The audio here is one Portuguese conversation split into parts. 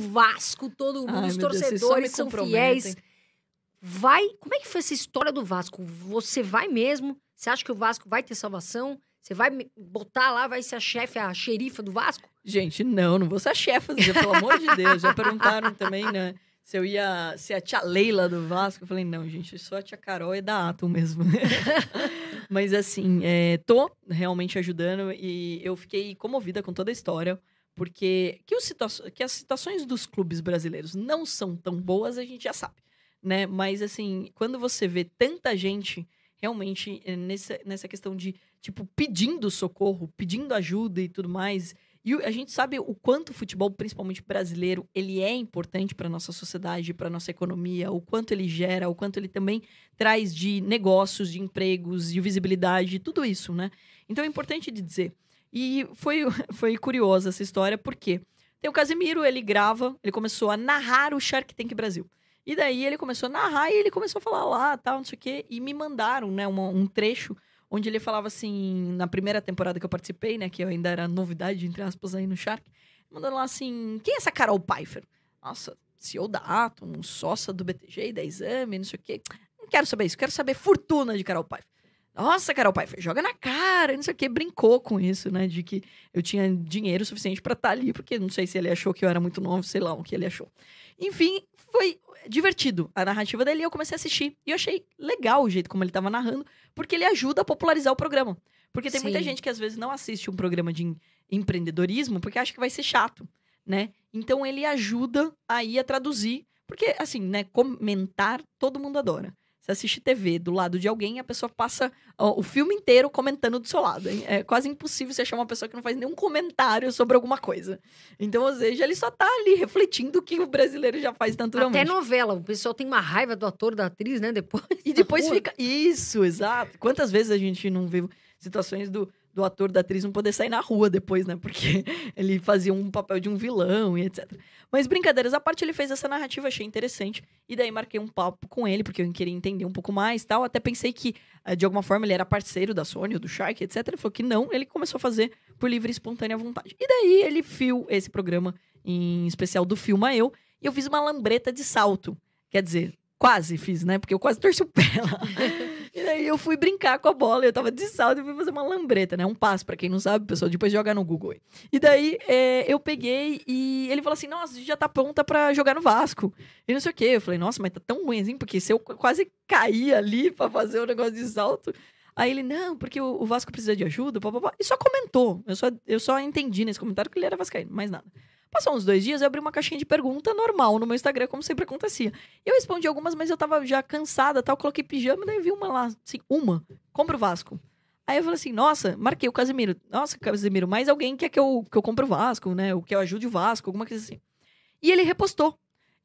Vasco, todo mundo, Ai, os meu Deus, vocês só me torcedores são comprometem. fiéis. Como é que foi essa história do Vasco? Você vai mesmo? Você acha que o Vasco vai ter salvação? Você vai botar lá, vai ser a chefe, a xerifa do Vasco? Gente, não vou ser a chefa, pelo amor de Deus. Já perguntaram também, né, se eu ia ser a tia Leila do Vasco. Eu falei, não, gente, só a tia Carol é da Atom mesmo. Mas assim, tô realmente ajudando e eu fiquei comovida com toda a história, porque que as situações dos clubes brasileiros não são tão boas, a gente já sabe, né? Mas assim, quando você vê tanta gente realmente nessa questão de, tipo, pedindo socorro, pedindo ajuda e tudo mais. E a gente sabe o quanto o futebol, principalmente brasileiro, ele é importante para nossa sociedade, para nossa economia, o quanto ele gera, o quanto ele também traz de negócios, de empregos, de visibilidade, tudo isso, né? Então é importante de dizer. E foi curiosa essa história, porque tem o Casemiro, ele começou a narrar o Shark Tank Brasil. E daí ele começou a narrar e ele começou a falar lá, tal, não sei o quê. E me mandaram, né, um trecho onde ele falava assim, na primeira temporada que eu participei, né, que eu ainda era novidade, entre aspas, aí no Shark. Mandando lá assim, quem é essa Carol Pfeiffer? Nossa, CEO da Atom, sócia do BTG, da Exame, não sei o quê. Não quero saber isso, quero saber fortuna de Carol Pfeiffer. Nossa, Carol Pfeiffer, joga na cara, não sei o quê. Brincou com isso, né, de que eu tinha dinheiro suficiente pra estar ali, porque não sei se ele achou que eu era muito novo, sei lá o que ele achou. Enfim, foi divertido a narrativa dele e eu comecei a assistir. E eu achei legal o jeito como ele tava narrando, porque ele ajuda a popularizar o programa. Porque tem muita gente que às vezes não assiste um programa de empreendedorismo porque acha que vai ser chato, né? Então ele ajuda aí a traduzir. Porque, assim, né, comentar todo mundo adora. Você assiste TV do lado de alguém, a pessoa passa o filme inteiro comentando do seu lado. Hein? É quase impossível você achar uma pessoa que não faz nenhum comentário sobre alguma coisa. Então, ou seja, ele só tá ali refletindo o que o brasileiro já faz naturalmente. Até novela. O pessoal tem uma raiva do ator, da atriz, né? Depois. E depois fica... Isso, exato. Quantas vezes a gente não viu situações do ator, da atriz não poder sair na rua depois, né? Porque ele fazia um papel de um vilão e etc. Mas brincadeiras à parte, ele fez essa narrativa, achei interessante. E daí marquei um papo com ele, porque eu queria entender um pouco mais e tal. Até pensei que, de alguma forma, ele era parceiro da Sony, ou do Shark, etc. Ele falou que não, ele começou a fazer por livre e espontânea vontade. E daí ele viu esse programa, em especial do Filma Eu, e eu fiz uma lambreta de salto. Quer dizer, quase fiz, né? Porque eu quase torci o pé lá. E daí eu fui brincar com a bola, eu tava de salto e fui fazer uma lambreta, né? Um passo, pra quem não sabe, pessoal, depois joga no Google aí. E daí eu peguei e ele falou assim, nossa, a gente já tá pronta pra jogar no Vasco. E não sei o quê. Eu falei, nossa, mas tá tão ruim assim, porque se eu quase caí ali pra fazer o negócio de salto... Aí ele, não, porque o Vasco precisa de ajuda, papapá. E só comentou. Eu só entendi nesse comentário que ele era vascaíno, mais nada. Passou uns 2 dias, eu abri uma caixinha de pergunta normal no meu Instagram, como sempre acontecia. Eu respondi algumas, mas eu tava já cansada, tal, coloquei pijama, daí vi uma lá, assim, compra o Vasco. Aí eu falei assim, nossa, marquei o Casemiro. Nossa, Casemiro, mais alguém quer que eu compre o Vasco, né? Ou que eu ajude o Vasco, alguma coisa assim. E ele repostou.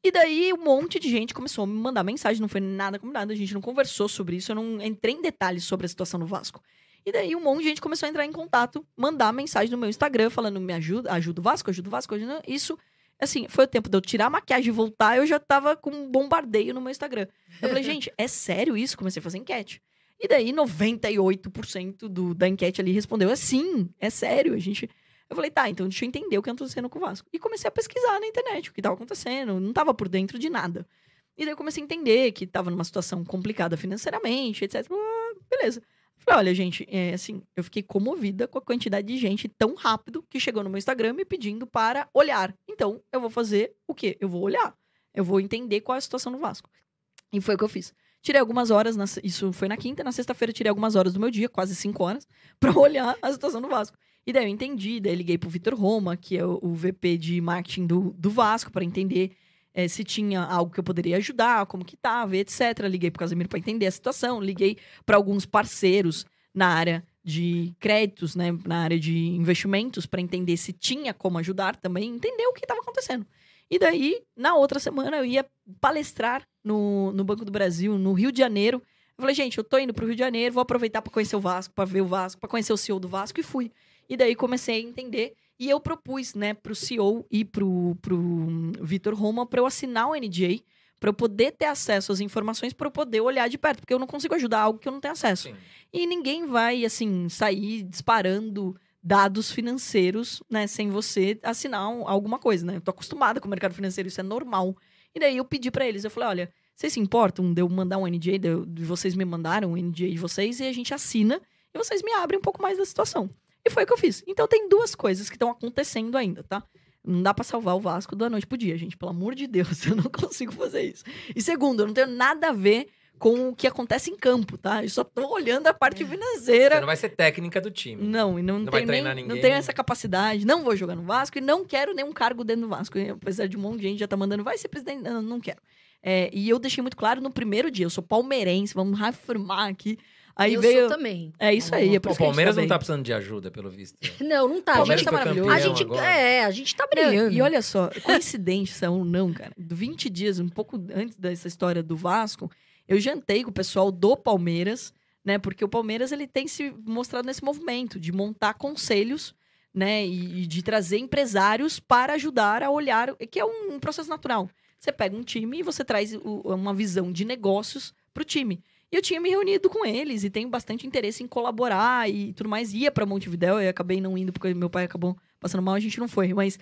E daí um monte de gente começou a me mandar mensagem, não foi nada combinado, a gente não conversou sobre isso, eu não entrei em detalhes sobre a situação do Vasco. E daí um monte de gente começou a entrar em contato, mandar mensagem no meu Instagram, falando, me ajuda, ajuda o Vasco, ajuda o Vasco, ajuda... Isso, assim, foi o tempo de eu tirar a maquiagem e voltar, eu já tava com um bombardeio no meu Instagram. Eu falei, gente, é sério isso? Comecei a fazer enquete. E daí 98% da enquete ali respondeu, sim, é sério, a gente... Eu falei, tá, então deixa eu entender o que tá acontecendo com o Vasco. E comecei a pesquisar na internet o que tava acontecendo, não tava por dentro de nada. E daí eu comecei a entender que tava numa situação complicada financeiramente, etc. Beleza. Falei, olha, gente, assim, eu fiquei comovida com a quantidade de gente tão rápido que chegou no meu Instagram me pedindo para olhar. Então, eu vou fazer o quê? Eu vou olhar. Eu vou entender qual é a situação do Vasco. E foi o que eu fiz. Tirei algumas horas, isso foi na quinta, na sexta-feira tirei algumas horas do meu dia, quase 5 horas, pra olhar a situação do Vasco. E daí eu entendi, daí liguei pro Vitor Roma, que é o VP de marketing do Vasco, pra entender se tinha algo que eu poderia ajudar, como que tava, etc. Liguei pro Casemiro pra entender a situação, liguei pra alguns parceiros na área de créditos, né, na área de investimentos, pra entender se tinha como ajudar também, entender o que tava acontecendo. E daí, na outra semana, eu ia palestrar no Banco do Brasil, no Rio de Janeiro. Eu falei, gente, eu tô indo pro Rio de Janeiro, vou aproveitar pra conhecer o Vasco, pra ver o Vasco, pra conhecer o CEO do Vasco, e fui. E daí comecei a entender, e eu propus, né, pro CEO e pro Vitor Roma pra eu assinar o NDA, pra eu poder ter acesso às informações, pra eu poder olhar de perto, porque eu não consigo ajudar algo que eu não tenho acesso. Sim. E ninguém vai, assim, sair disparando dados financeiros, né, sem você assinar alguma coisa, né? Eu tô acostumada com o mercado financeiro, isso é normal. E daí eu pedi pra eles, eu falei, olha, vocês se importam de eu mandar um NDA, de vocês me mandaram um NDA de vocês, e a gente assina, e vocês me abrem um pouco mais da situação. E foi o que eu fiz. Então tem duas coisas que estão acontecendo ainda, tá? Não dá pra salvar o Vasco da noite pro dia, gente. Pelo amor de Deus, eu não consigo fazer isso. E segundo, eu não tenho nada a ver com o que acontece em campo, tá? Eu só tô olhando a parte financeira. Você não vai ser técnica do time. Não, e não vai tenho treinar ninguém. não tenho essa capacidade, não vou jogar no Vasco e não quero nenhum cargo dentro do Vasco. Apesar de um monte de gente já tá mandando, vai ser presidente, não quero. E eu deixei muito claro no primeiro dia, eu sou palmeirense, vamos reafirmar aqui. Aí eu veio... sou também. É isso aí, é por O isso que a gente Palmeiras tá não bem. tá precisando de ajuda, pelo visto. Não tá. O A Palmeiras gente tá maravilhoso. a gente tá brilhando. E olha só, coincidência ou não, cara, 20 dias, um pouco antes dessa história do Vasco, eu jantei com o pessoal do Palmeiras, né? Porque o Palmeiras, ele tem se mostrado nesse movimento de montar conselhos, né? E de trazer empresários para ajudar a olhar, que é um processo natural. Você pega um time e você traz uma visão de negócios pro time. E eu tinha me reunido com eles e tenho bastante interesse em colaborar e tudo mais. Ia para Montevidéu, eu acabei não indo porque meu pai acabou passando mal, a gente não foi. Mas,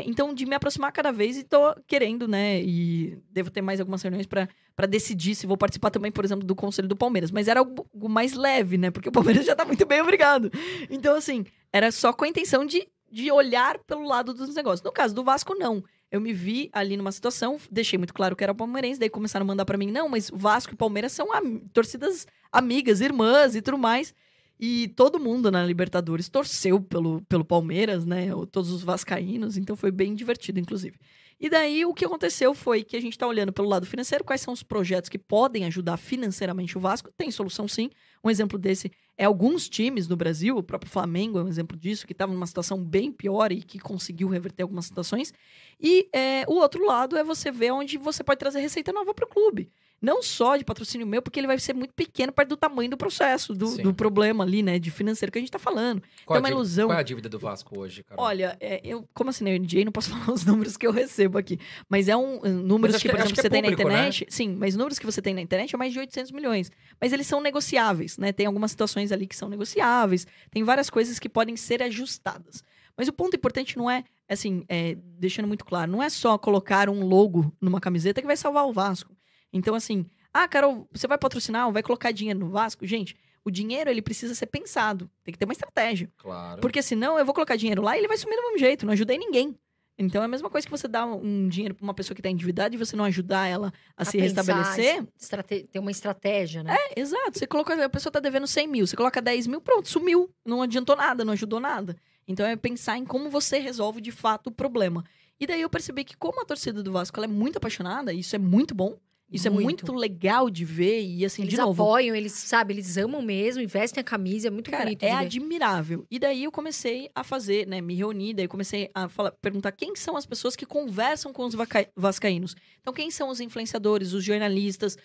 então, de me aproximar cada vez e tô querendo, né? E devo ter mais algumas reuniões para decidir se vou participar também, por exemplo, do Conselho do Palmeiras. Mas era algo mais leve, né? Porque o Palmeiras já tá muito bem, obrigado. Então, assim, era só com a intenção de olhar pelo lado dos negócios. No caso do Vasco, não. Eu me vi ali numa situação, deixei muito claro que era palmeirense, daí começaram a mandar pra mim, não, mas Vasco e Palmeiras são torcidas amigas, irmãs e tudo mais. E todo mundo na Libertadores torceu pelo Palmeiras, né? Todos os vascaínos, então foi bem divertido, inclusive. E daí o que aconteceu foi que a gente tá olhando pelo lado financeiro, quais são os projetos que podem ajudar financeiramente o Vasco. Tem solução sim. Um exemplo desse é alguns times no Brasil, o próprio Flamengo é um exemplo disso, que estava numa situação bem pior e que conseguiu reverter algumas situações. E o outro lado é você ver onde você pode trazer receita nova para o clube. Não só de patrocínio meu, porque ele vai ser muito pequeno perto do tamanho do processo, do problema ali, né, de financeiro que a gente tá falando. Qual então, uma ilusão. Qual é a dívida do Vasco hoje, Carol? Olha, eu, como assinei o NDA, não posso falar os números que eu recebo aqui. Mas é números que, por exemplo, você tem na internet. Né? Sim, mas números que você tem na internet é mais de 800 milhões. Mas eles são negociáveis, né? Tem algumas situações ali que são negociáveis. Tem várias coisas que podem ser ajustadas. Mas o ponto importante não é, assim, deixando muito claro, não é só colocar um logo numa camiseta que vai salvar o Vasco. Então, assim, Carol, você vai patrocinar ou vai colocar dinheiro no Vasco? Gente, o dinheiro, ele precisa ser pensado. Tem que ter uma estratégia. Claro. Porque senão eu vou colocar dinheiro lá e ele vai sumir do mesmo jeito. Não ajudei ninguém. Então é a mesma coisa que você dar um dinheiro pra uma pessoa que tá endividada e você não ajudar ela a se restabelecer. Tem uma estratégia, né? Exato. Você coloca, a pessoa tá devendo 100 mil. Você coloca 10 mil, pronto, sumiu. Não adiantou nada, não ajudou nada. Então é pensar em como você resolve de fato o problema. E daí eu percebi que como a torcida do Vasco ela é muito apaixonada, isso é muito bom. Isso é muito legal de ver e assim, eles de novo... apoiam, eles amam mesmo, investem a camisa, é muito bonito de ver. Admirável. E daí eu comecei a fazer, né, me reunir, daí eu comecei a perguntar quem são as pessoas que conversam com os vascaínos. Então, quem são os influenciadores, os jornalistas,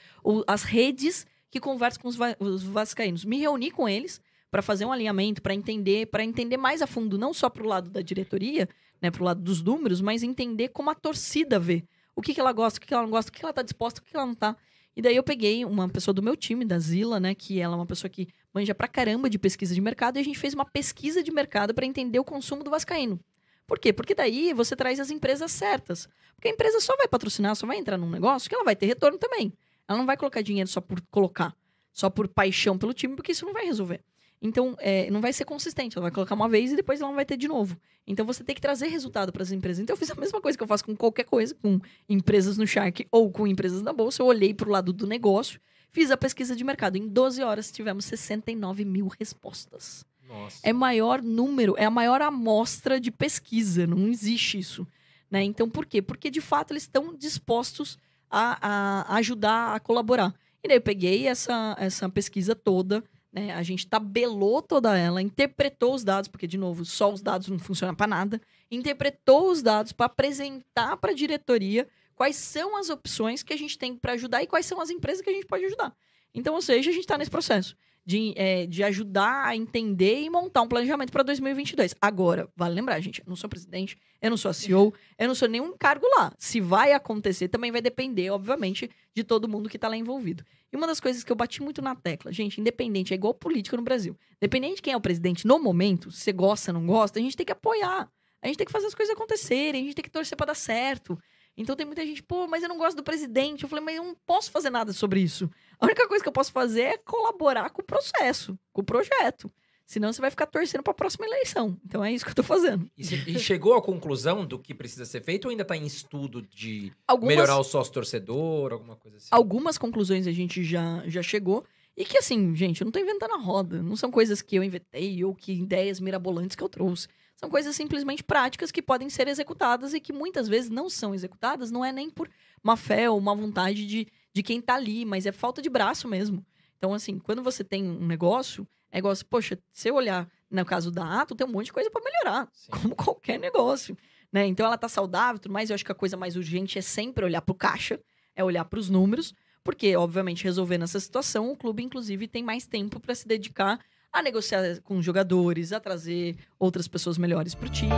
as redes que conversam com os vascaínos. Me reuni com eles para fazer um alinhamento, para entender mais a fundo, não só pro lado da diretoria, né, pro lado dos números, mas entender como a torcida vê. O que ela gosta, o que ela não gosta, o que ela tá disposta, o que ela não tá. E daí eu peguei uma pessoa do meu time, da Zila, né? Que ela é uma pessoa que manja pra caramba de pesquisa de mercado. E a gente fez uma pesquisa de mercado para entender o consumo do vascaíno. Por quê? Porque daí você traz as empresas certas. Porque a empresa só vai patrocinar, só vai entrar num negócio que ela vai ter retorno também. Ela não vai colocar dinheiro só por colocar. Só por paixão pelo time, porque isso não vai resolver. Então, não vai ser consistente. Ela vai colocar uma vez e depois ela não vai ter de novo. Então, você tem que trazer resultado para as empresas. Então, eu fiz a mesma coisa que eu faço com qualquer coisa, com empresas no Shark ou com empresas na Bolsa. Eu olhei para o lado do negócio, fiz a pesquisa de mercado. Em 12 horas, tivemos 69 mil respostas. Nossa. É maior número, é a maior amostra de pesquisa. Não existe isso. Né? Então, por quê? Porque, de fato, eles estão dispostos a ajudar, a colaborar. E daí, eu peguei essa pesquisa toda, né? A gente tabelou toda ela, interpretou os dados, porque, de novo, só os dados não funcionam para nada. Interpretou os dados para apresentar para a diretoria quais são as opções que a gente tem para ajudar e quais são as empresas que a gente pode ajudar. Então, ou seja, a gente está nesse processo. de ajudar a entender e montar um planejamento para 2022. Agora, vale lembrar, gente, eu não sou presidente, eu não sou a CEO, eu não sou nenhum cargo lá. Se vai acontecer, também vai depender, obviamente, de todo mundo que tá lá envolvido. E uma das coisas que eu bati muito na tecla, gente, independente, é igual política no Brasil. Independente de quem é o presidente no momento, se você gosta, não gosta, a gente tem que apoiar. A gente tem que fazer as coisas acontecerem, a gente tem que torcer pra dar certo. Então tem muita gente, pô, mas eu não gosto do presidente. Eu falei, mas eu não posso fazer nada sobre isso. A única coisa que eu posso fazer é colaborar com o processo, com o projeto. Senão você vai ficar torcendo pra próxima eleição. Então é isso que eu tô fazendo. E chegou à conclusão do que precisa ser feito ou ainda tá em estudo de melhorar o sócio-torcedor, alguma coisa assim? Algumas conclusões a gente já chegou. E que assim, gente, eu não tô inventando a roda. Não são coisas que eu inventei ou que ideias mirabolantes que eu trouxe. São coisas simplesmente práticas que podem ser executadas e que muitas vezes não são executadas. Não é nem por má fé ou má vontade de quem tá ali, mas é falta de braço mesmo. Então, assim, quando você tem um negócio, é igual, poxa, se eu olhar no caso da Ato, tem um monte de coisa pra melhorar. Sim. Como qualquer negócio, né? Então, ela tá saudável e tudo mais. Eu acho que a coisa mais urgente é sempre olhar pro caixa, é olhar pros números, porque, obviamente, resolvendo essa situação, o clube, inclusive, tem mais tempo pra se dedicar a negociar com os jogadores, a trazer outras pessoas melhores pro time.